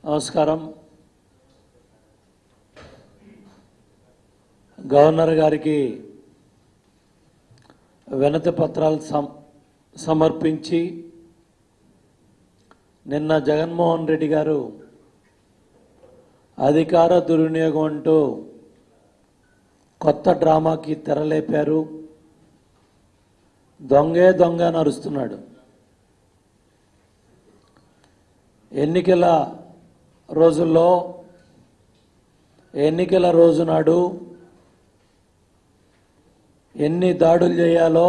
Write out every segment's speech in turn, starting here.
నమస్కారం. గవర్నర్ గారికి వినతి పత్రాలు సమర్పించి నిన్న జగన్మోహన్ రెడ్డి గారు అధికార దుర్వినియోగం అంటూ కొత్త డ్రామాకి తెరలేపారు. దొంగే దొంగ నరుస్తున్నాడు. ఎన్నికల రోజుల్లో ఎన్నికల రోజు నాడు ఎన్ని దాడులు చేయాలో,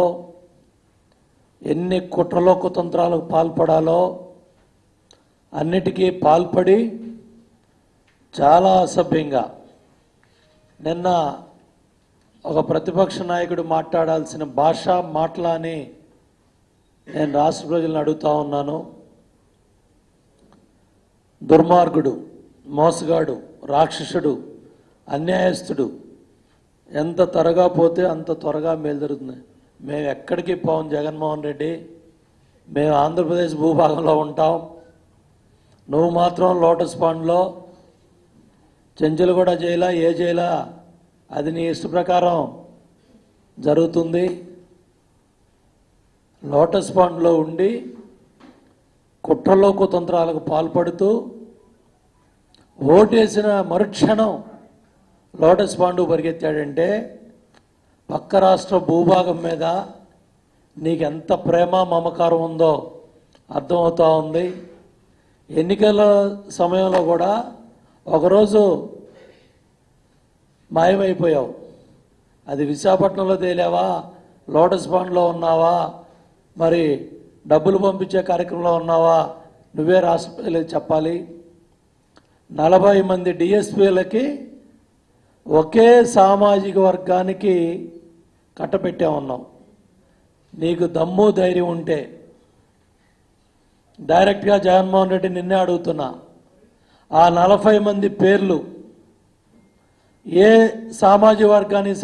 ఎన్ని కుట్రలో కుతంత్రాలకు పాల్పడాలో అన్నిటికీ పాల్పడి చాలా అసభ్యంగా నిన్న ఒక ప్రతిపక్ష నాయకుడు మాట్లాడాల్సిన భాష మాటలని నేను రాష్ట్ర ప్రజలను అడుగుతా ఉన్నాను. దుర్మార్గుడు, మోసగాడు, రాక్షసుడు, అన్యాయస్తుడు ఎంత త్వరగా పోతే అంత త్వరగా మేలు జరుగుతుంది. మేము ఎక్కడికి పోం జగన్మోహన్ రెడ్డి, మేము ఆంధ్రప్రదేశ్ భూభాగంలో ఉంటాం. నువ్వు మాత్రం లోటస్ పాండ్లో చెంచులగూడ జైలా ఏ జైలా అది నీ ఇష్ట ప్రకారం జరుగుతుంది. లోటస్ పాండ్లో ఉండి కుట్రలో కుతంత్రాలకు పాల్పడుతూ ఓటేసిన మరుక్షణం లోటస్ పాండు పరిగెత్తాడంటే పక్క రాష్ట్ర భూభాగం మీద నీకెంత ప్రేమ మమకారం ఉందో అర్థమవుతూ ఉంది. ఎన్నికల సమయంలో కూడా ఒకరోజు మాయమైపోయావు. అది విశాఖపట్నంలో తేలావా, లోటస్ పాండ్లో ఉన్నావా, మరి డబ్బులు పంపించే కార్యక్రమంలో ఉన్నావా, నువ్వే రాష్ట్ర ప్రజలకు చెప్పాలి. 40 మంది డిఎస్పీలకి ఒకే సామాజిక వర్గానికి కట్టపెట్టా ఉన్నాం. నీకు దమ్ము ధైర్యం ఉంటే డైరెక్ట్గా జగన్మోహన్ రెడ్డి నిన్నే అడుగుతున్నా, ఆ 40 మంది పేర్లు ఏ సామాజిక వర్గానికి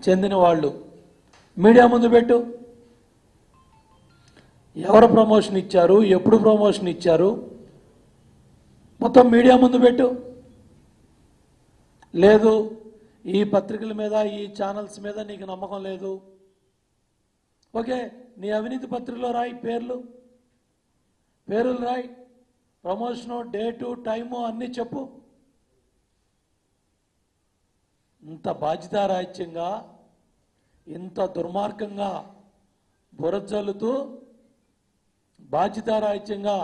చెందిన వాళ్ళు మీడియా ముందు పెట్టు. ఎవరు ప్రమోషన్ ఇచ్చారు, ఎప్పుడు ప్రమోషన్ ఇచ్చారు, మొత్తం మీడియా ముందు పెట్టు. లేదు ఈ పత్రికల మీద, ఈ ఛానల్స్ మీద నీకు నమ్మకం లేదు, ఓకే, నీ అవినీతి పత్రికలో రాయి, పేర్లు రాయి, ప్రమోషను, డేటు, టైము అన్నీ చెప్పు. ఇంత బాధ్యతారాహిత్యంగా, ఇంత దుర్మార్గంగా బురజల్లుతూ బాధ్యతారాహిత్యంగా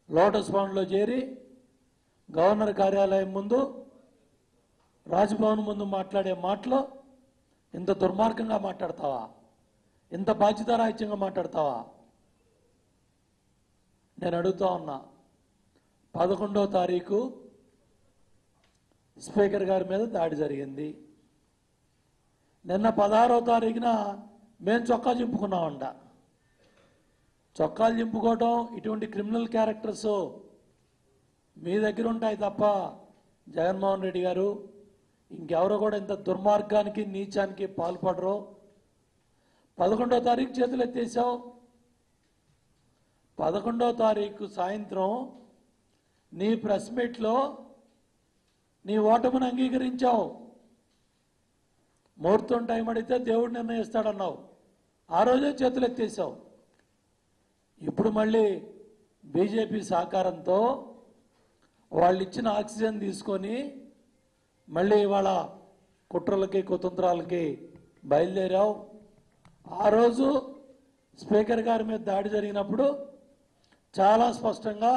లోటస్ పాండ్లో చేరి గవర్నర్ కార్యాలయం ముందు, రాజ్భవన్ ముందు మాట్లాడే మాటలో ఇంత దుర్మార్గంగా మాట్లాడతావా? ఇంత బాధ్యతారాహిత్యంగా మాట్లాడతావా? నేను అడుగుతా ఉన్నా. 11వ తారీఖు స్పీకర్ గారి మీద దాడి జరిగింది. నిన్న 16వ తారీఖున మేము చొక్కా చింపుకున్నామంట. చొక్కాలు చింపుకోవటం ఇటువంటి క్రిమినల్ క్యారెక్టర్స్ మీ దగ్గర ఉంటాయి తప్ప జగన్మోహన్ రెడ్డి గారు ఇంకెవరో కూడా ఇంత దుర్మార్గానికి, నీచానికి పాల్పడరు. 11వ తారీఖు చేతులు ఎత్తేసావు. 11వ తారీఖు సాయంత్రం నీ ప్రెస్ మీట్లో నీ ఓటమిని అంగీకరించావు. ముహూర్తం టైం అడిగితే దేవుడు నిర్ణయిస్తాడన్నావు. ఆ రోజే చేతులు ఎత్తేసావు. ఇప్పుడు మళ్ళీ బీజేపీ సహకారంతో వాళ్ళు ఇచ్చిన ఆక్సిజన్ తీసుకొని మళ్ళీ ఇవాళ కుట్రలకి కుతంత్రాలకి బయలుదేరావు. ఆ రోజు స్పీకర్ గారి మీద దాడి జరిగినప్పుడు చాలా స్పష్టంగా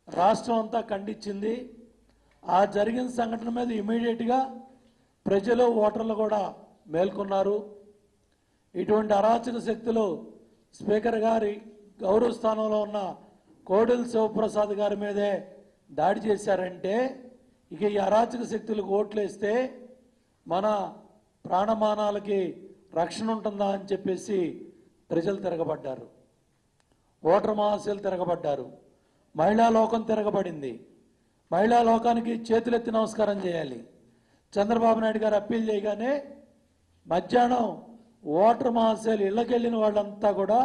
రాష్ట్రం అంతా ఖండించింది. ఆ జరిగిన సంఘటన మీద ఇమీడియట్గా ప్రజలు, ఓటర్లు కూడా మేల్కొన్నారు. ఇటువంటి అరాచక శక్తులు స్పీకర్ గారి గౌరవ స్థానంలో ఉన్న కోడెల శివప్రసాద్ గారి మీదే దాడి చేశారంటే ఇక ఈ అరాచక శక్తులకు ఓట్లేస్తే మన ప్రాణమానాలకి రక్షణ ఉంటుందా అని చెప్పేసి ప్రజలు తిరగబడ్డారు. ఓటర్ మహాశయులు తిరగబడ్డారు. మహిళా లోకం తిరగబడింది. మహిళా లోకానికి చేతులెత్తి నమస్కారం చేయాలి. చంద్రబాబు నాయుడు గారు అప్పీల్ చేయగానే మధ్యాహ్నం ఓటర్ మహాశయులు ఇళ్ళకెళ్ళిన వాళ్ళంతా కూడా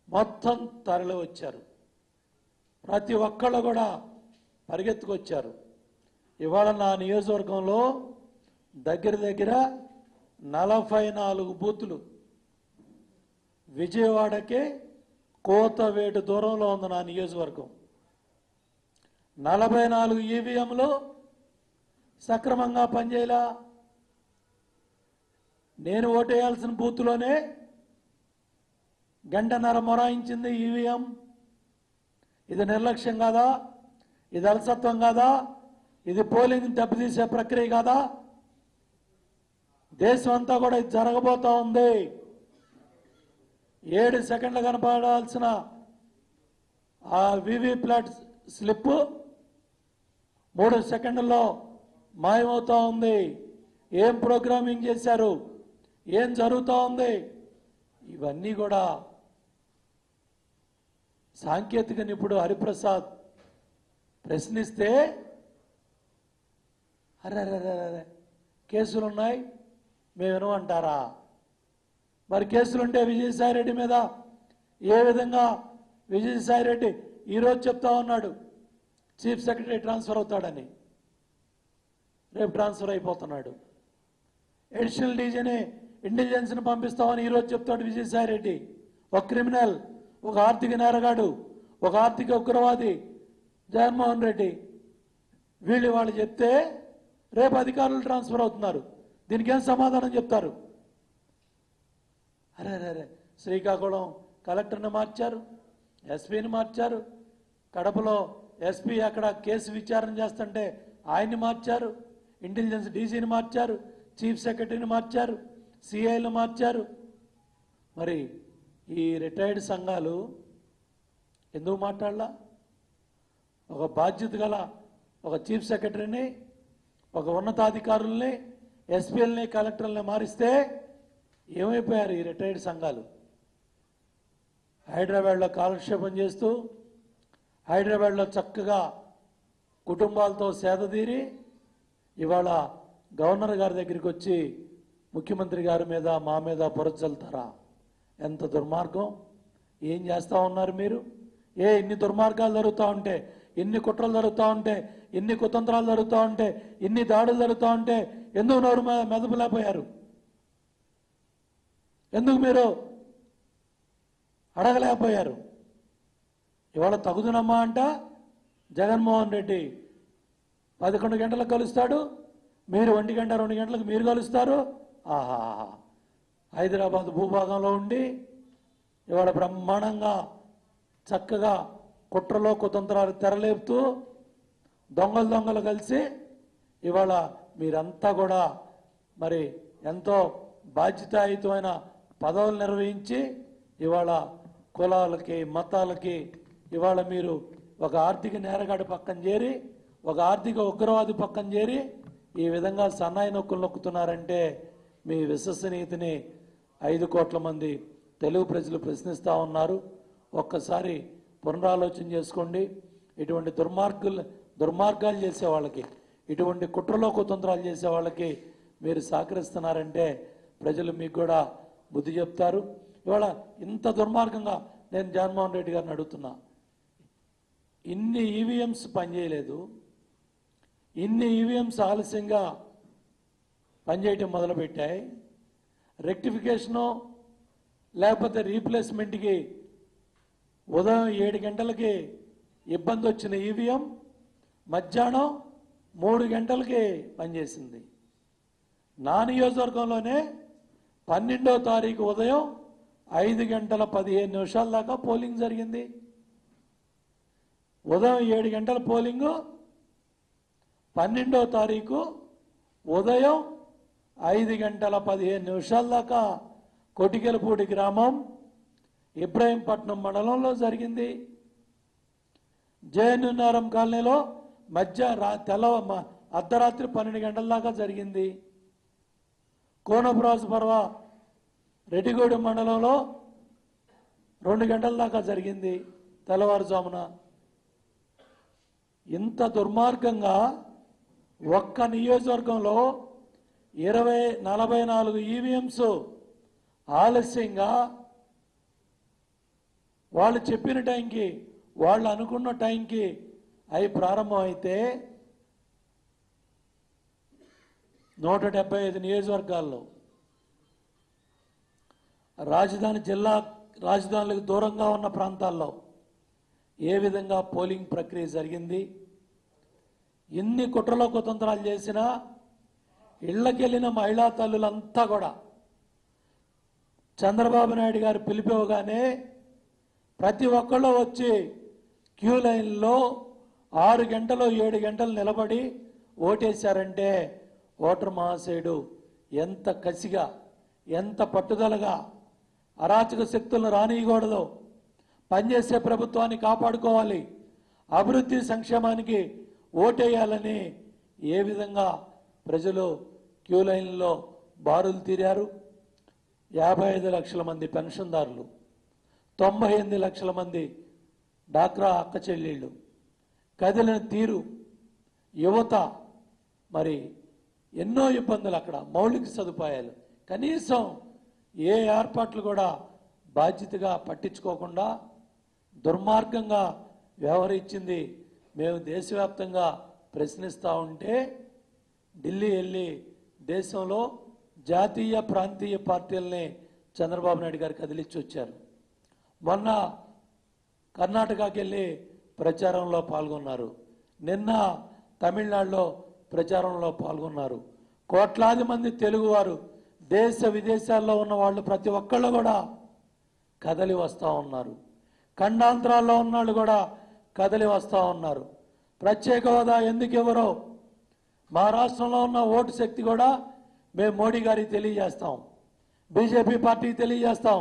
మొత్తం తరలి వచ్చారు. ప్రతి ఒక్కళ్ళు కూడా పరిగెత్తుకొచ్చారు. ఇవాళ నా నియోజకవర్గంలో దగ్గర దగ్గర 44 బూతులు, విజయవాడకి కోతవేటు దూరంలో ఉంది నా నియోజకవర్గం. 44 ఈవీఎంలు సక్రమంగా పనిచేయలా. నేను ఓటేయాల్సిన బూత్లోనే గంటన్నర మొరాయించింది ఈవీఎం. ఇది నిర్లక్ష్యం కాదా? ఇది అలసత్వం కాదా? ఇది పోలింగ్ దెబ్బతీసే ప్రక్రియ కాదా? దేశం అంతా కూడా ఇది జరగబోతా ఉంది. 7 సెకండ్లు కనపడాల్సిన ఆ వీవీప్యాట్ స్లిప్ 3 సెకండ్లలో మాయమవుతా ఉంది. ఏం ప్రోగ్రామింగ్ చేశారు? ఏం జరుగుతూ ఉంది? ఇవన్నీ కూడా సాంకేతిక నిపుణుడు హరిప్రసాద్ ప్రశ్నిస్తే అరే కేసులున్నాయి మేము వినమంటారా? మరి కేసులుంటే విజయసాయిరెడ్డి మీద ఏ విధంగా? విజయసాయిరెడ్డి ఈరోజు చెప్తా ఉన్నాడు చీఫ్ సెక్రటరీ ట్రాన్స్ఫర్ అవుతాడని, రేపు ట్రాన్స్ఫర్ అయిపోతున్నాడు. అడిషనల్ డీజీని ఇంటెలిజెన్స్ని పంపిస్తామని ఈరోజు చెప్తాడు విజయసాయిరెడ్డి. ఒక క్రిమినల్, ఒక ఆర్థిక నేరగాడు, ఒక ఆర్థిక ఉగ్రవాది జగన్మోహన్ రెడ్డి. వాళ్ళు చెప్తే రేపు అధికారులు ట్రాన్స్ఫర్ అవుతున్నారు. దీనికి ఏం సమాధానం చెప్తారు? అరే శ్రీకాకుళం కలెక్టర్ని మార్చారు, ఎస్పీని మార్చారు, కడపలో ఎస్పీ అక్కడ కేసు విచారణ చేస్తుంటే ఆయన్ని మార్చారు, ఇంటెలిజెన్స్ డీసీని మార్చారు, చీఫ్ సెక్రటరీని మార్చారు, సిఐలు మార్చారు. మరి ఈ రిటైర్డ్ సంఘాలు ఎందుకు మాట్లాడలా? ఒక బాధ్యత గల ఒక చీఫ్ సెక్రటరీని, ఒక ఉన్నతాధికారుల్ని, ఎస్పీలని, కలెక్టర్లని మారిస్తే ఏమైపోయారు ఈ రిటైర్డ్ సంఘాలు? హైదరాబాద్లో కాలక్షేపం చేస్తూ, హైదరాబాద్లో చక్కగా కుటుంబాలతో సేదతీరి ఇవాళ గవర్నర్ గారి దగ్గరికి వచ్చి ముఖ్యమంత్రి గారి మీద మా మీద పొరచల్తారా? ఎంత దుర్మార్గం! ఏం చేస్తూ ఉన్నారు మీరు? ఇన్ని దుర్మార్గాలు జరుగుతూ ఉంటే, ఇన్ని కుట్రలు జరుగుతూ ఉంటే, ఇన్ని కుతంత్రాలు జరుగుతూ ఉంటే, ఇన్ని దాడులు జరుగుతూ ఉంటే ఎందుకు నోరు మెదపలేకపోయారు? ఎందుకు మీరు అడగలేకపోయారు? ఇవాళ తగుదునమ్మా అంట జగన్మోహన్ రెడ్డి 11 గంటలకు కలుస్తాడు, మీరు 1 గంట 2 గంటలకు మీరు కలుస్తారు. ఆహా, హైదరాబాద్ భూభాగంలో ఉండి ఇవాళ బ్రహ్మాండంగా చక్కగా కుట్రలో కుతంత్రాలు తెరలేపుతూ దొంగలు కలిసి ఇవాళ మీరంతా కూడా మరి ఎంతో బాధ్యతాయుతమైన పదవులు నిర్వహించి ఇవాళ కులాలకి, మతాలకి ఇవాళ మీరు ఒక ఆర్థిక నేరగాడి పక్కన చేరి, ఒక ఆర్థిక ఉగ్రవాది పక్కన చేరి ఈ విధంగా సన్నాయి నొక్కులు నొక్కుతున్నారంటే మీ విశ్వసనీయతని 5 కోట్ల మంది తెలుగు ప్రజలు ప్రశ్నిస్తూ ఉన్నారు. ఒక్కసారి పునరాలోచన చేసుకోండి. ఇటువంటి దుర్మార్గాలు చేసే వాళ్ళకి, ఇటువంటి కుట్రలో కుతంత్రాలు చేసే వాళ్ళకి మీరు సహకరిస్తున్నారంటే ప్రజలు మీకు కూడా బుద్ధి చెప్తారు. ఇవాళ ఇంత దుర్మార్గంగా నేను జగన్మోహన్ రెడ్డి గారిని అడుగుతున్నా, ఇన్ని ఈవీఎంస్ పనిచేయలేదు, ఇన్ని ఈవీఎంస్ ఆలస్యంగా పనిచేయటం మొదలుపెట్టాయి, రెక్టిఫికేషను లేకపోతే రీప్లేస్మెంట్కి ఉదయం 7 గంటలకి ఇబ్బంది వచ్చిన ఈవీఎం మధ్యాహ్నం 3 గంటలకి పనిచేసింది. నా నియోజకవర్గంలోనే 12వ తారీఖు ఉదయం 5 గంటల 15 నిమిషాల దాకా పోలింగ్ జరిగింది. ఉదయం 7 గంటల పోలింగు, 12వ తారీఖు ఉదయం 5 గంటల 15 నిమిషాల దాకా కొటికెలపూడి గ్రామం ఇబ్రహీంపట్నం మండలంలో జరిగింది. జయనున్నారం కాలనీలో అర్ధరాత్రి 12 గంటల దాకా జరిగింది. కోనపురాజు పర్వ రెడ్డిగూడెం మండలంలో 2 గంటల దాకా జరిగింది తెల్లవారుజామున. ఇంత దుర్మార్గంగా ఒక్క నియోజకవర్గంలో 44 ఈవీఎంస్ ఆలస్యంగా వాళ్ళు చెప్పిన టైంకి వాళ్ళు అనుకున్న టైంకి అవి ప్రారంభం అయితే 175 నియోజకవర్గాల్లో రాజధానులకు దూరంగా ఉన్న ప్రాంతాల్లో ఏ విధంగా పోలింగ్ ప్రక్రియ జరిగింది, ఎన్ని కుట్రలో కుతంత్రాలు చేసినా ఇళ్లకెళ్ళిన మహిళా తల్లులంతా కూడా చంద్రబాబు నాయుడు గారు పిలిపివగానే ప్రతి ఒక్కళ్ళు వచ్చి క్యూ లైన్లో 6 గంటలు 7 గంటలు నిలబడి ఓటేశారంటే ఓటర్ మహాశయుడు ఎంత కసిగా, ఎంత పట్టుదలగా, అరాచక శక్తులను రానియకూడదు, పనిచేసే ప్రభుత్వాన్ని కాపాడుకోవాలి, అభివృద్ధి సంక్షేమానికి ఓటేయాలని ఏ విధంగా ప్రజలు క్యూ లైన్లో బారులు తీరారు. 55 లక్షల మంది పెన్షన్దారులు, 98 లక్షల మంది డాక్రా అక్క చెల్లెళ్ళు, కదిలిన తీరు, యువత, మరి ఎన్నో ఇబ్బందులు, అక్కడ మౌలిక సదుపాయాలు, కనీసం ఏ ఏర్పాట్లు కూడా బాధ్యతగా పట్టించుకోకుండా దుర్మార్గంగా వ్యవహరించింది. మేము దేశవ్యాప్తంగా ప్రశ్నిస్తూ ఉంటే ఢిల్లీ వెళ్ళి దేశంలో జాతీయ ప్రాంతీయ పార్టీలని చంద్రబాబు నాయుడు గారు కదిలిచ్చి వచ్చారు. మొన్న కర్ణాటకకి వెళ్ళి ప్రచారంలో పాల్గొన్నారు, నిన్న తమిళనాడులో ప్రచారంలో పాల్గొన్నారు. కోట్లాది మంది తెలుగువారు, దేశ విదేశాల్లో ఉన్న వాళ్ళు ప్రతి ఒక్కళ్ళు కూడా కదలి వస్తూ ఉన్నారు. ఖండాంతరాల్లో ఉన్నవాళ్ళు కూడా కదలి వస్తూ ఉన్నారు. ప్రత్యేక హోదా ఎందుకు ఎవరో మా రాష్ట్రంలో ఉన్న ఓటు శక్తి కూడా మేము మోడీ గారికి తెలియజేస్తాం, బీజేపీ పార్టీకి తెలియజేస్తాం.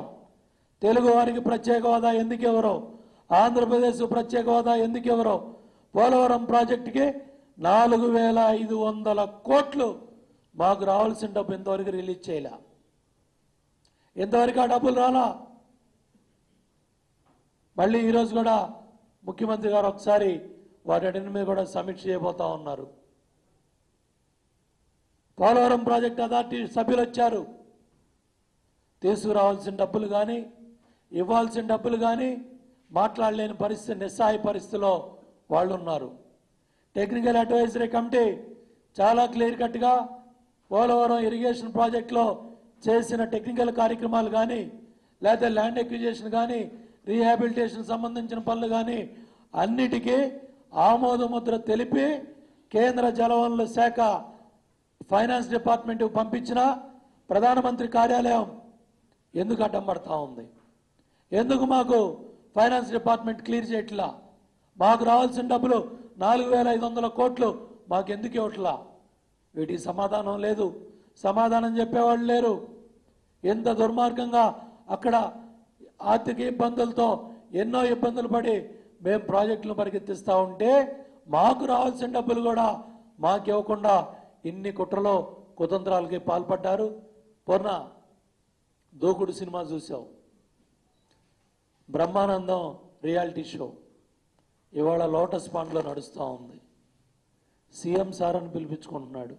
తెలుగు వారికి ప్రత్యేక హోదా ఎందుకు ఎవరో, ఆంధ్రప్రదేశ్ ప్రత్యేక హోదా ఎందుకు ఎవరో, పోలవరం ప్రాజెక్టుకి 4500 కోట్లు మాకు రావాల్సిన డబ్బు ఇంతవరకు రిలీజ్ చేయలే. ఇంతవరకు ఆ డబ్బులు రాలా. మళ్ళీ ఈరోజు కూడా ముఖ్యమంత్రి గారు ఒకసారి వాటి మీద కూడా సమీక్ష చేయబోతా ఉన్నారు. పోలవరం ప్రాజెక్ట్ అథారిటీ సభ్యులు వచ్చారు. తీసుకురావాల్సిన డబ్బులు కానీ ఇవ్వాల్సిన డబ్బులు కానీ మాట్లాడలేని పరిస్థితి, నిస్సహాయ పరిస్థితిలో వాళ్ళు ఉన్నారు. టెక్నికల్ అడ్వైజరీ కమిటీ చాలా క్లియర్ కట్గా పోలవరం ఇరిగేషన్ ప్రాజెక్టులో చేసిన టెక్నికల్ కార్యక్రమాలు కానీ, లేదా ల్యాండ్ ఎక్విజిషన్ కానీ, రీహాబిలిటేషన్ సంబంధించిన పనులు కానీ అన్నిటికీ ఆమోద ముద్ర తెలిపి కేంద్ర జలవనరుల శాఖ ఫైనాన్స్ డిపార్ట్మెంట్కి పంపించిన ప్రధానమంత్రి కార్యాలయం ఎందుకు అడ్డం పడతా ఉంది? ఎందుకు మాకు ఫైనాన్స్ డిపార్ట్మెంట్ క్లియర్ చేయట్లా? మాకు రావాల్సిన డబ్బులు 4500 కోట్లు మాకు ఎందుకు ఇవ్వట్లా? వీటికి సమాధానం లేదు, సమాధానం చెప్పేవాళ్ళు లేరు. ఎంత దుర్మార్గంగా అక్కడ ఆర్థిక ఇబ్బందులతో ఎన్నో ఇబ్బందులు పడి మేము ప్రాజెక్టులు పరిగెత్తిస్తూ ఉంటే మాకు రావాల్సిన డబ్బులు కూడా మాకు ఇవ్వకుండా ఇన్ని కుట్రలో కుతంత్రాలకి పాల్పడ్డారు. పొన్న దూకుడు సినిమా చూసావు, బ్రహ్మానందం రియాలిటీ షో ఇవాళ లోటస్ పాండ్లో నడుస్తూ ఉంది. సీఎం సార్ అని పిలిపించుకుంటున్నాడు.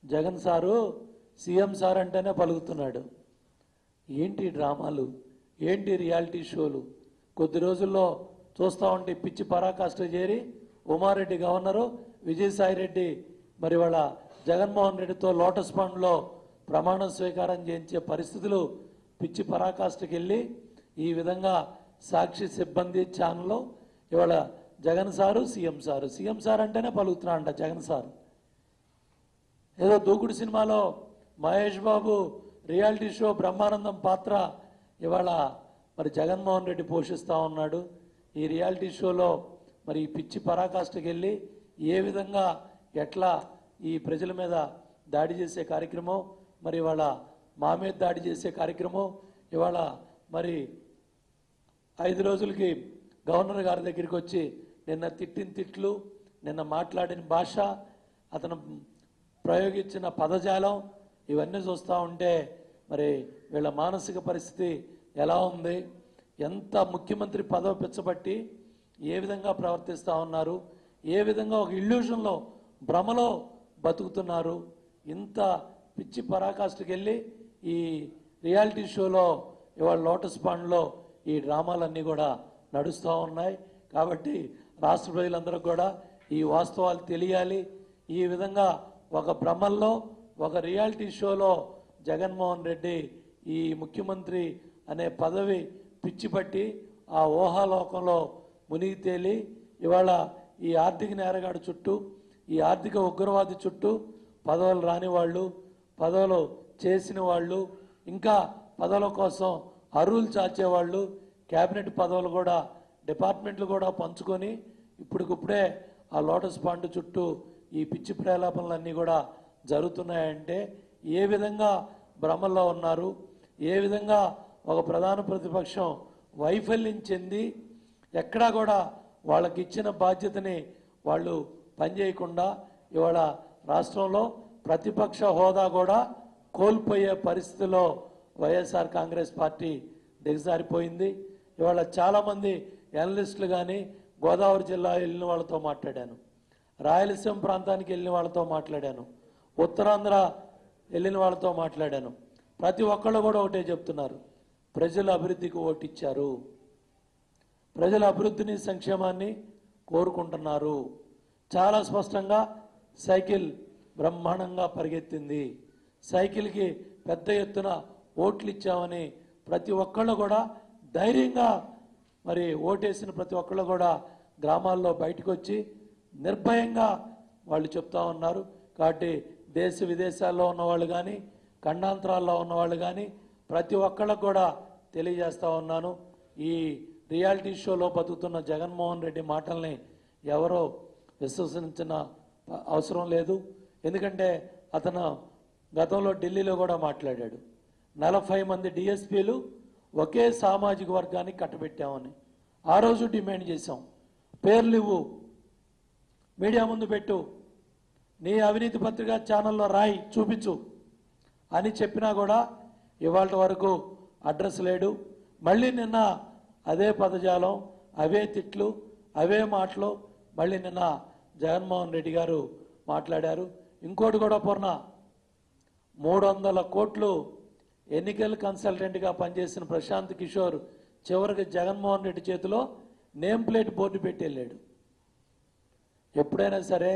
జగన్ సారు సీఎం సార్ అంటేనే పలుకుతున్నాడు. ఏంటి డ్రామాలు, ఏంటి రియాలిటీ షోలు? కొద్ది రోజుల్లో చూస్తూ ఉంటే పిచ్చి పరాకాష్ట చేరి ఉమారెడ్డి గవర్నరు, విజయసాయిరెడ్డి మరి వాళ్ళ జగన్మోహన్ రెడ్డితో లోటస్ పాండ్లో ప్రమాణ స్వీకారం చేయించే పరిస్థితులు పిచ్చి పరాకాష్ఠకి వెళ్ళి ఈ విధంగా సాక్షి సిబ్బంది ఛానల్లో ఇవాళ Jagan sir CM sir, CM sir అంటేనే పలుకుతున్నాడంట జగన్ సార్. ఏదో దూకుడు సినిమాలో మహేష్ బాబు రియాలిటీ షో బ్రహ్మానందం పాత్ర ఇవాళ మరి జగన్మోహన్ రెడ్డి పోషిస్తూ ఉన్నాడు. ఈ రియాలిటీ షోలో మరి ఈ పిచ్చి పరాకాష్ఠకి వెళ్ళి ఏ విధంగా ఎట్లా ఈ ప్రజల మీద దాడి చేసే కార్యక్రమం, మరి ఇవాళ మా మీద దాడి చేసే కార్యక్రమం, ఇవాళ మరి 5 రోజులకి గవర్నర్ గారి దగ్గరికి వచ్చి నిన్న తిట్టిన తిట్లు, నిన్న మాట్లాడిన భాష, అతను ప్రయోగించిన పదజాలం ఇవన్నీ చూస్తూ ఉంటే మరి వీళ్ళ మానసిక పరిస్థితి ఎలా ఉంది? ఎంత ముఖ్యమంత్రి పదవి పిచ్చబట్టి ఏ విధంగా ప్రవర్తిస్తూ ఉన్నారు? ఏ విధంగా ఒక ఇల్యూషన్లో, భ్రమలో బతుకుతున్నారు? ఇంత పిచ్చి పరాకాష్ఠకి వెళ్ళి ఈ రియాలిటీ షోలో ఇవాళ లోటస్ పాండ్లో ఈ డ్రామాలన్నీ కూడా నడుస్తూ ఉన్నాయి. కాబట్టి రాష్ట్ర ప్రజలందరూ కూడా ఈ వాస్తవాలు తెలియాలి. ఈ విధంగా ఒక భ్రమల్లో ఒక రియాలిటీ షోలో జగన్మోహన్ రెడ్డి ఈ ముఖ్యమంత్రి అనే పదవి పిచ్చిపట్టి ఆ ఊహాలోకంలో మునిగి తేలి ఇవాళ ఈ ఆర్థిక నేరగాడు చుట్టూ, ఈ ఆర్థిక ఉగ్రవాది చుట్టూ పదవులు రాని వాళ్ళు, పదవులు చేసిన వాళ్ళు, ఇంకా పదవుల కోసం అరువులు చాచేవాళ్ళు, క్యాబినెట్ పదవులు కూడా డిపార్ట్మెంట్లు కూడా పంచుకొని ఇప్పటికిప్పుడే ఆ లోటస్ పాండ్ చుట్టూ ఈ పిచ్చి ప్రేలాపనలన్నీ కూడా జరుగుతున్నాయంటే ఏ విధంగా భ్రమల్లో ఉన్నారు, ఏ విధంగా ఒక ప్రధాన ప్రతిపక్షం వైఫల్యం చెంది ఎక్కడా కూడా వాళ్ళకి ఇచ్చిన బాధ్యతని వాళ్ళు పనిచేయకుండా ఇవాళ రాష్ట్రంలో ప్రతిపక్ష హోదా కూడా కోల్పోయే పరిస్థితిలో వైఎస్ఆర్ కాంగ్రెస్ పార్టీ దిగజారిపోయింది. ఇవాళ చాలామంది ఎనలిస్టులు కానీ గోదావరి జిల్లా వెళ్ళిన వాళ్ళతో మాట్లాడాను, రాయలసీమ ప్రాంతానికి వెళ్ళిన వాళ్ళతో మాట్లాడాను, ఉత్తరాంధ్ర వెళ్ళిన వాళ్ళతో మాట్లాడాను. ప్రతి ఒక్కళ్ళు కూడా ఒకటే చెప్తున్నారు, ప్రజల అభివృద్ధికి ఓటిచ్చారు, ప్రజల అభివృద్ధిని సంక్షేమాన్ని కోరుకుంటున్నారు. చాలా స్పష్టంగా సైకిల్ బ్రహ్మాండంగా పరిగెత్తింది, సైకిల్కి పెద్ద ఎత్తున ఓట్లు ఇచ్చామని ప్రతి ఒక్కళ్ళు కూడా ధైర్యంగా మరి ఓటేసిన ప్రతి ఒక్కళ్ళు కూడా గ్రామాల్లో బయటకు వచ్చి నిర్భయంగా వాళ్ళు చెప్తా ఉన్నారు. కాబట్టి దేశ విదేశాల్లో ఉన్నవాళ్ళు కానీ ఖండాంతరాల్లో ఉన్నవాళ్ళు కానీ ప్రతి ఒక్కళ్ళకు కూడా తెలియజేస్తూ ఉన్నాను, ఈ రియాలిటీ షోలో బతుకుతున్న జగన్మోహన్ రెడ్డి మాటల్ని ఎవరో విశ్వసించిన అవసరం లేదు. ఎందుకంటే అతను గతంలో ఢిల్లీలో కూడా మాట్లాడాడు, 40 మంది డిఎస్పీలు ఒకే సామాజిక వర్గానికి కట్టబెట్టామని. ఆ రోజు డిమాండ్ చేశాం, పేర్లు ఇవ్వు, మీడియా ముందు పెట్టు, నీ అవినీతి పత్రిక ఛానల్లో రాయి చూపించు అని చెప్పినా కూడా ఇవాళ వరకు అడ్రస్ లేడు. మళ్ళీ నిన్న అదే పదజాలం, అవే తిట్లు, అవే మాటలు మళ్ళీ నిన్న జగన్మోహన్ రెడ్డి గారు మాట్లాడారు. ఇంకోటి కూడా పూర్ణ 300 కోట్లు ఎన్నికల కన్సల్టెంట్గా పనిచేసిన ప్రశాంత్ కిషోర్ చివరికి జగన్మోహన్ రెడ్డి చేతిలో నేమ్ ప్లేట్ బోర్డు పెట్టి వెళ్ళాడు. ఎప్పుడైనా సరే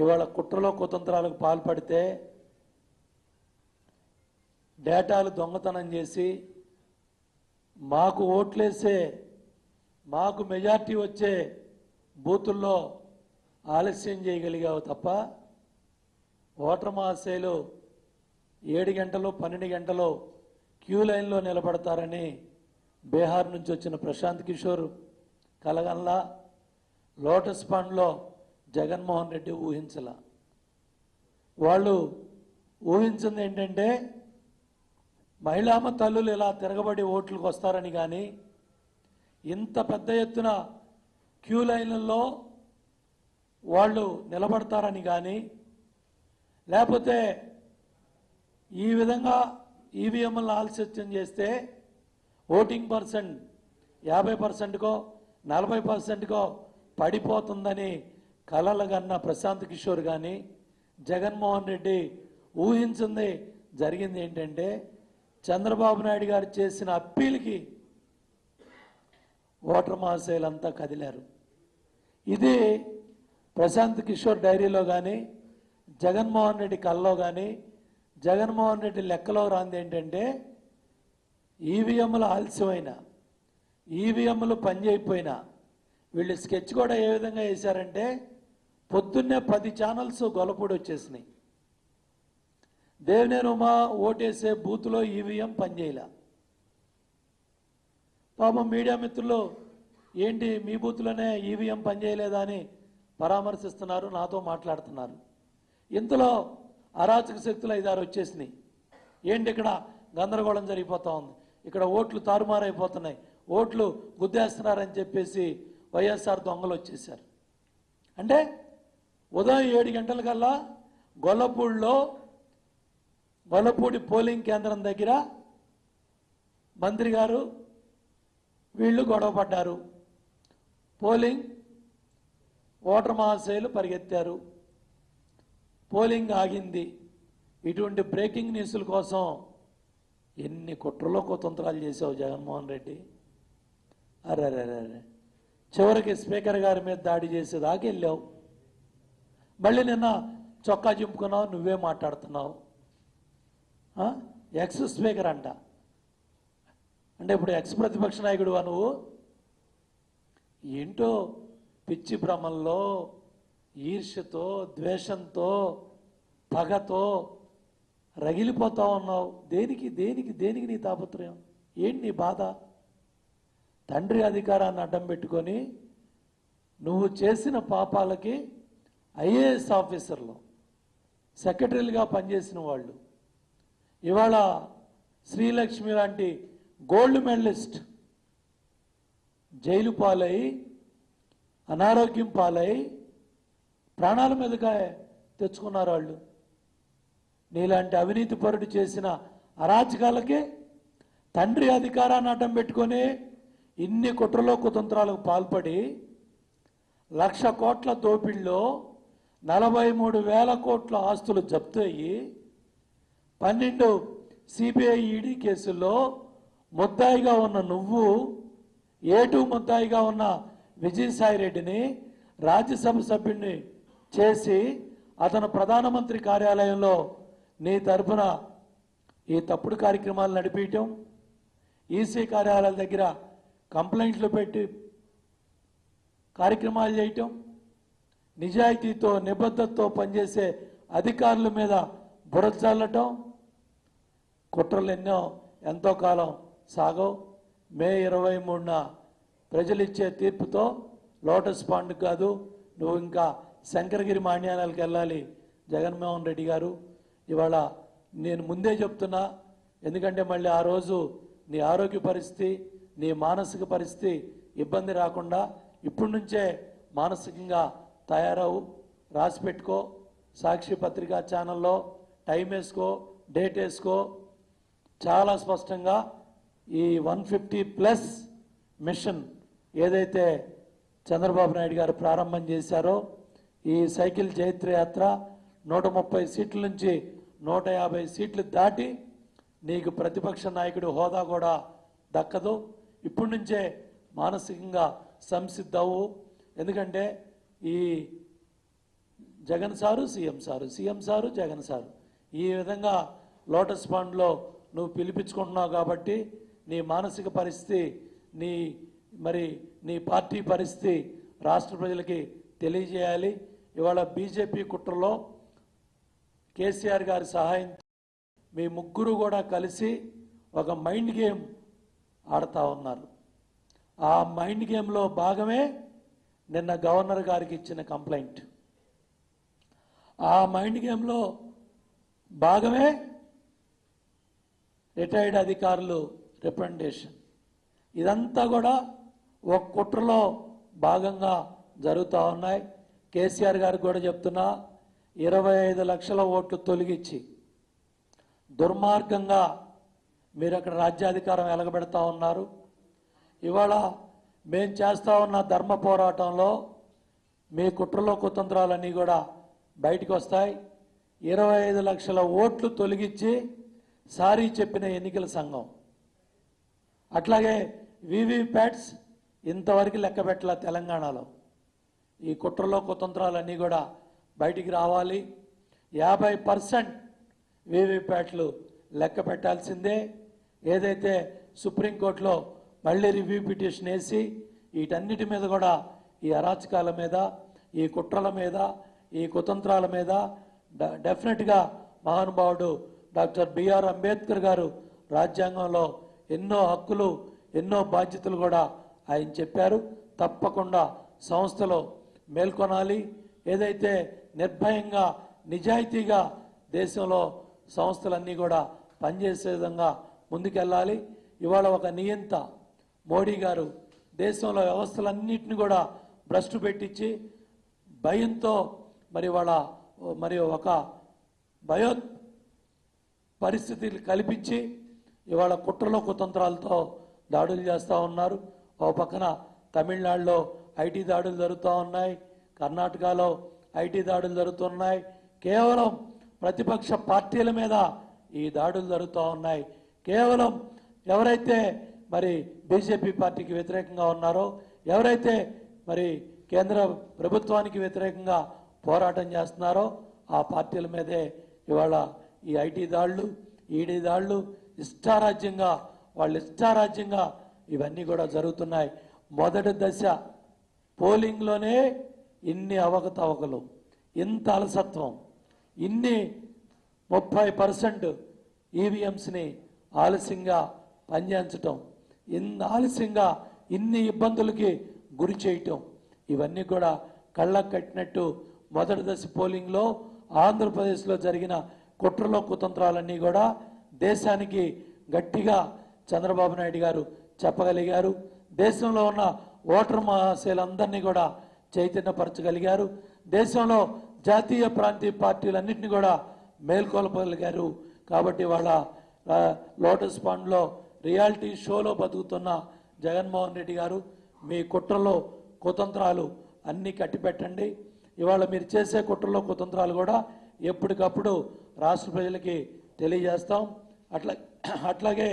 ఇవాళ కుట్రలో కుతంత్రాలకు పాల్పడితే, డేటాలు దొంగతనం చేసి మాకు ఓట్లేసే, మాకు మెజార్టీ వచ్చే బూతుల్లో ఆలస్యం చేయగలిగావు తప్ప ఓటర్ మహాశయులు 7 గంటలు 12 గంటలు క్యూ లైన్లో నిలబడతారని బీహార్ నుంచి వచ్చిన ప్రశాంత్ కిషోర్ కలగల్లా, లోటస్ పాండ్లో జగన్మోహన్ రెడ్డి ఊహించలా. వాళ్ళు ఊహించింది ఏంటంటే మహిళామ తల్లులు ఇలా తిరగబడి ఓట్లకు వస్తారని, కానీ ఇంత పెద్ద ఎత్తున క్యూ లైన్లలో వాళ్ళు నిలబడతారని కానీ, లేకపోతే ఈ విధంగా ఈవీఎంలను ఆలస్యం చేస్తే ఓటింగ్ పర్సెంట్ 50%కో 40%కో పడిపోతుందని కలలుగన్న ప్రశాంత్ కిషోర్ కానీ జగన్మోహన్ రెడ్డి ఊహించింది జరిగింది ఏంటంటే చంద్రబాబు నాయుడు గారు చేసిన అప్పీల్కి ఓటర్ మహాశయులంతా కదిలారు. ఇది ప్రశాంత్ కిషోర్ డైరీలో కానీ జగన్మోహన్ రెడ్డి కల్లో కానీ జగన్మోహన్ రెడ్డి లెక్కలో రాంది ఏంటంటే ఈవీఎంలు ఆలస్యమైన, ఈవీఎంలు పనిచేయకపోయినా వీళ్ళు స్కెచ్ కూడా ఏ విధంగా వేశారంటే పొద్దున్నే 10 ఛానల్స్ గొల్లపూడి వచ్చేసినాయి. దేవినేని ఉమా ఓటేసే బూత్లో ఈవీఎం పనిచేయలే. పాపం మీడియా మిత్రులు ఏంటి మీ బూత్లోనే ఈవీఎం పనిచేయలేదా అని పరామర్శిస్తున్నారు, నాతో మాట్లాడుతున్నారు. ఇంతలో అరాచక శక్తులు 5-6 వచ్చేసినాయి. ఏంటి ఇక్కడ గందరగోళం జరిగిపోతూ ఉంది, ఇక్కడ ఓట్లు తారుమారైపోతున్నాయి, ఓట్లు గుద్దేస్తున్నారని చెప్పేసి వైఎస్ఆర్ దొంగలు వచ్చేసారు. అంటే ఉదయం 7 గంటలకల్లా గొల్లపూడి పోలింగ్ కేంద్రం దగ్గర మంత్రి గారు వీళ్ళు గొడవ పడ్డారు, పోలింగ్ ఓటర్ మహాశయులు పరిగెత్తారు, పోలింగ్ ఆగింది. ఇటువంటి బ్రేకింగ్ న్యూస్ల కోసం ఎన్ని కుట్రలో కుతంత్రాలు చేసావు జగన్మోహన్ రెడ్డి. అరే చివరికి స్పీకర్ గారి మీద దాడి చేసేదాకా వెళ్ళావు. మళ్ళీ నిన్న చొక్కా చింపుకున్నావు, నువ్వే మాట్లాడుతున్నావు. ఎక్స్ స్పీకర్ అంట, అంటే ఇప్పుడు ఎక్స్ ప్రతిపక్ష నాయకుడువా నువ్వు? ఏంటో పిచ్చి భ్రమంలో ఈర్ష్యతో, ద్వేషంతో, పగతో రగిలిపోతా ఉన్నావు. దేనికి దేనికి దేనికి నీ తాపత్రయం? ఏంటి నీ బాధ? తండ్రి అధికారాన్ని అడ్డం పెట్టుకొని నువ్వు చేసిన పాపాలకి ఐఏఎస్ ఆఫీసర్లు, సెక్రటరీలుగా పనిచేసిన వాళ్ళు ఇవాళ శ్రీలక్ష్మి లాంటి గోల్డ్ మెడలిస్ట్ జైలు పాలై, అనారోగ్యం పాలై ప్రాణాల మీదుగా తెచ్చుకున్నారు వాళ్ళు. నీలాంటి అవినీతి పరుడు చేసిన అరాచకాలకే తండ్రి అధికారాన్ని అడ్డం పెట్టుకొని ఇన్ని కుట్రలో కుతంత్రాలకు పాల్పడి 1,00,000 కోట్ల దోపిడిలో 43,000 కోట్ల ఆస్తులు జప్తు అయ్యి 12 సిబిఐ ఈడీ కేసుల్లో ముద్దాయిగా ఉన్న నువ్వు, A2 ముద్దాయిగా ఉన్న విజయసాయిరెడ్డిని రాజ్యసభ సభ్యుడిని చేసి అతను ప్రధానమంత్రి కార్యాలయంలో నీ తరఫున ఈ తప్పుడు కార్యక్రమాలు నడిపించటం, ఈసీ కార్యాలయాల దగ్గర కంప్లైంట్లు పెట్టి కార్యక్రమాలు చేయటం, నిజాయితీతో నిబద్ధతతో పనిచేసే అధికారుల మీద బురద చల్లటం, కుట్రలు ఎన్నో ఎంతో కాలం సాగవు. మే 23న ప్రజలు ఇచ్చే తీర్పుతో లోటస్ పాండ్ కాదు, నువ్వు ఇంకా శంకరగిరి మాన్యాలకు వెళ్ళాలి జగన్మోహన్ రెడ్డి గారు. ఇవాళ నేను ముందే చెప్తున్నా, ఎందుకంటే మళ్ళీ ఆ రోజు నీ ఆరోగ్య పరిస్థితి, నీ మానసిక పరిస్థితి ఇబ్బంది రాకుండా ఇప్పటి నుంచే మానసికంగా తయారవు. రాసి పెట్టుకో, సాక్షి పత్రికా ఛానల్లో టైం వేసుకో, డేట్ వేసుకో. చాలా స్పష్టంగా ఈ 150+ మిషన్ ఏదైతే చంద్రబాబు నాయుడు గారు ప్రారంభం చేశారో, ఈ సైకిల్ జైత్ర యాత్ర 130 సీట్ల నుంచి 150 సీట్లు దాటి నీకు ప్రతిపక్ష నాయకుడు హోదా కూడా దక్కదు. ఇప్పటి నుంచే మానసికంగా సంసిద్ధవు. ఎందుకంటే ఈ Jagan sir CM sir, CM sir Jagan sir, ఈ విధంగా లోటస్ పాండ్లో నువ్వు పిలిపించుకుంటున్నావు. కాబట్టి నీ మానసిక పరిస్థితి, నీ పార్టీ పరిస్థితి రాష్ట్ర ప్రజలకి తెలియజేయాలి. ఇవాళ బీజేపీ కుట్రలో కేసీఆర్ గారి సహాయంతో మీ ముగ్గురు కూడా కలిసి ఒక మైండ్ గేమ్ ఆడుతూ ఉన్నారు. ఆ మైండ్ గేమ్లో భాగమే నిన్న గవర్నర్ గారికి ఇచ్చిన కంప్లైంట్. ఆ మైండ్ గేమ్లో భాగమే రిటైర్డ్ అధికారులు రిప్రజెంటేషన్. ఇదంతా కూడా ఒక కుట్రలో భాగంగా జరుగుతూ ఉన్నాయి. కేసీఆర్ గారికి కూడా చెప్తున్నా, 25 లక్షల ఓట్లు తొలగించి దుర్మార్గంగా మీరు అక్కడ రాజ్యాధికారం ఎలగబెడతా ఉన్నారు. ఇవాళ మేము చేస్తా ఉన్న ధర్మ పోరాటంలో మీ కుట్రలో కుతంత్రాలన్నీ కూడా బయటకు వస్తాయి. 25 లక్షల ఓట్లు తొలగించి సారీ చెప్పిన ఎన్నికల సంఘం, అట్లాగే వీవీప్యాట్స్ ఇంతవరకు లెక్క పెట్టాల తెలంగాణలో. ఈ కుట్రలో కుతంత్రాలన్నీ కూడా బయటికి రావాలి. 50% వీవీప్యాట్లు లెక్క పెట్టాల్సిందే. ఏదైతే సుప్రీంకోర్టులో మళ్ళీ రివ్యూ పిటిషన్ వేసి వీటన్నిటి మీద కూడా, ఈ అరాచకాల మీద, ఈ కుట్రల మీద, ఈ కుతంత్రాల మీద డెఫినెట్గా మహానుభావుడు డాక్టర్ బిఆర్ అంబేద్కర్ గారు రాజ్యాంగంలో ఎన్నో హక్కులు, ఎన్నో బాధ్యతలు కూడా ఆయన చెప్పారు. తప్పకుండా సంస్థలో మేల్కొనాలి. ఏదైతే నిర్భయంగా, నిజాయితీగా దేశంలో సంస్థలన్నీ కూడా పనిచేసే విధంగా ముందుకెళ్ళాలి. ఇవాళ ఒక నియంత మోడీ గారు దేశంలో వ్యవస్థలన్నింటినీ కూడా భ్రష్టు పెట్టించి భయంతో మరి ఒక భయో పరిస్థితులు కల్పించి ఇవాళ కుట్రలో కుతంత్రాలతో దాడులు చేస్తూ ఉన్నారు. ఓ పక్కన తమిళనాడులో ఐటీ దాడులు జరుగుతూ ఉన్నాయి, కర్ణాటకలో ఐటీ దాడులు జరుగుతున్నాయి. కేవలం ప్రతిపక్ష పార్టీల మీద ఈ దాడులు జరుగుతూ ఉన్నాయి. కేవలం ఎవరైతే మరి బీజేపీ పార్టీకి వ్యతిరేకంగా ఉన్నారో, ఎవరైతే మరి కేంద్ర ప్రభుత్వానికి వ్యతిరేకంగా పోరాటం చేస్తున్నారో ఆ పార్టీల మీదే ఇవాళ ఈ ఐటీ దాడులు, ఈడీ దాడులు ఇష్టారాజ్యంగా, వాళ్ళు ఇష్టారాజ్యంగా ఇవన్నీ కూడా జరుగుతున్నాయి. మొదటి దశ పోలింగ్లోనే ఇన్ని అవకతవకలు, ఇంత అలసత్వం, ఇన్ని 30% ఈవీఎంస్ని ఆలస్యంగా పనిచేయించటం, ఆలస్యంగా ఇన్ని ఇబ్బందులకి గురి చేయటం, ఇవన్నీ కూడా కళ్ళకు కట్టినట్టు మొదటి దశ పోలింగ్లో ఆంధ్రప్రదేశ్లో జరిగిన కుట్రలో కుతంత్రాలన్నీ కూడా దేశానికి గట్టిగా చంద్రబాబు నాయుడు గారు చెప్పగలిగారు. దేశంలో ఉన్న ఓటర్ మహాశయులందరినీ కూడా చైతన్యపరచగలిగారు. దేశంలో జాతీయ ప్రాంతీయ పార్టీలన్నింటినీ కూడా మేల్కొల్పగలిగారు. కాబట్టి వాళ్ళ లోటస్ పాండ్లో రియాలిటీ షోలో బతుకుతున్న జగన్మోహన్ రెడ్డి గారు, మీ కుట్రలో కుతంత్రాలు అన్నీ కట్టిపెట్టండి. ఇవాళ మీరు చేసే కుట్రలో కుతంత్రాలు కూడా ఎప్పటికప్పుడు రాష్ట్ర ప్రజలకి తెలియజేస్తాం. అట్లాగే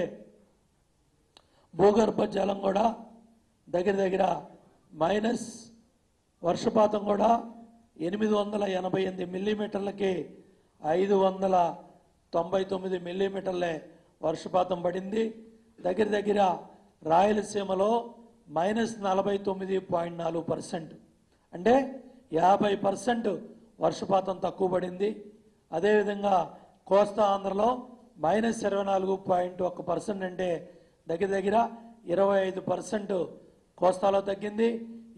భూగర్భ జలం కూడా దగ్గర మైనస్, వర్షపాతం కూడా 888 మిల్లీమీటర్లకి 599 మిల్లీమీటర్లే వర్షపాతం పడింది. దగ్గర రాయలసీమలో -49.4%, అంటే 50% వర్షపాతం తక్కువ పడింది. అదేవిధంగా కోస్తా ఆంధ్రలో -24.1%, అంటే దగ్గర 25% కోస్తాలో తగ్గింది,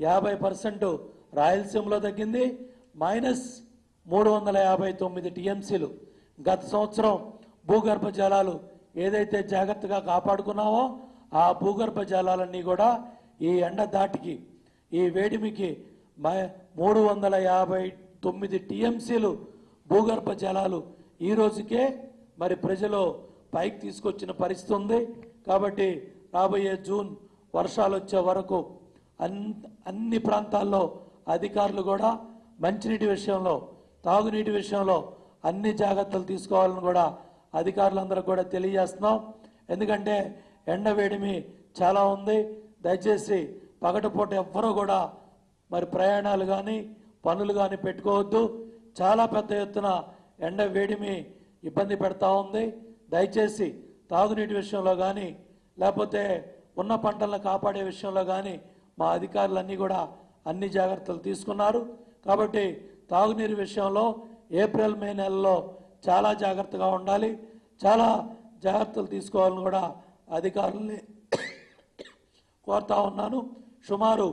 50% రాయలసీమలో తగ్గింది. -359 టీఎంసీలు. గత సంవత్సరం భూగర్భ జలాలు ఏదైతే జాగ్రత్తగా కాపాడుకున్నామో ఆ భూగర్భ జలాలన్నీ కూడా ఈ ఎండ దాటికి, ఈ వేడిమికి 359 టీఎంసీలు భూగర్భ జలాలు ఈ రోజుకే మరి ప్రజలు పైకి తీసుకొచ్చిన పరిస్థితి ఉంది. కాబట్టి రాబోయే జూన్ వర్షాలు వచ్చే వరకు అన్ని ప్రాంతాల్లో అధికారులు కూడా మంచినీటి విషయంలో, తాగునీటి విషయంలో అన్ని జాగ్రత్తలు తీసుకోవాలని కూడా అధికారులందరూ కూడా తెలియజేస్తున్నాం. ఎందుకంటే ఎండ వేడిమి చాలా ఉంది. దయచేసి పగటిపూట ఎవ్వరూ కూడా మరి ప్రయాణాలు కానీ పనులు కానీ పెట్టుకోవద్దు. చాలా పెద్ద ఎత్తున ఎండ వేడిమి ఇబ్బంది పెడతా ఉంది. దయచేసి తాగునీటి విషయంలో కానీ లేకపోతే ఉన్న పంటలను కాపాడే విషయంలో కానీ మా అధికారులన్నీ కూడా అన్ని జాగ్రత్తలు తీసుకున్నారు. కాబట్టి తాగునీరు విషయంలో ఏప్రిల్ మే నెలలో చాలా జాగ్రత్తగా ఉండాలి, చాలా జాగ్రత్తలు తీసుకోవాలని కూడా అధికారుల్ని కోరుతా ఉన్నాను. సుమారు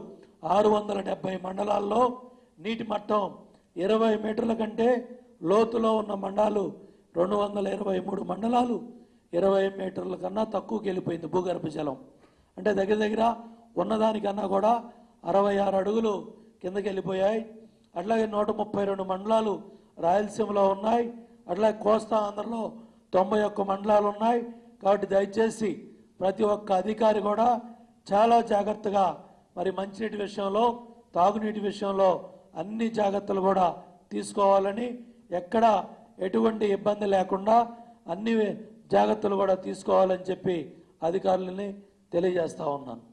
670 మండలాల్లో నీటి మట్టం 20 మీటర్ల కంటే లోతులో ఉన్న మండలాలు 223 మండలాలు 20 మీటర్ల కన్నా తక్కువకి వెళ్ళిపోయింది భూగర్భ జలం. అంటే దగ్గర ఉన్నదానికన్నా కూడా 66 అడుగులు కిందకి వెళ్ళిపోయాయి. అట్లాగే 132 మండలాలు రాయలసీమలో ఉన్నాయి. అట్లాగే కోస్తా ఆంధ్రలో 91 మండలాలు ఉన్నాయి. కాబట్టి దయచేసి ప్రతి ఒక్క అధికారి కూడా చాలా జాగ్రత్తగా మరి మంచినీటి విషయంలో, తాగునీటి విషయంలో అన్ని జాగ్రత్తలు కూడా తీసుకోవాలని, ఎక్కడ ఎటువంటి ఇబ్బంది లేకుండా అన్ని జాగ్రత్తలు కూడా తీసుకోవాలని చెప్పి అధికారులని తెలియజేస్తా ఉన్నాను.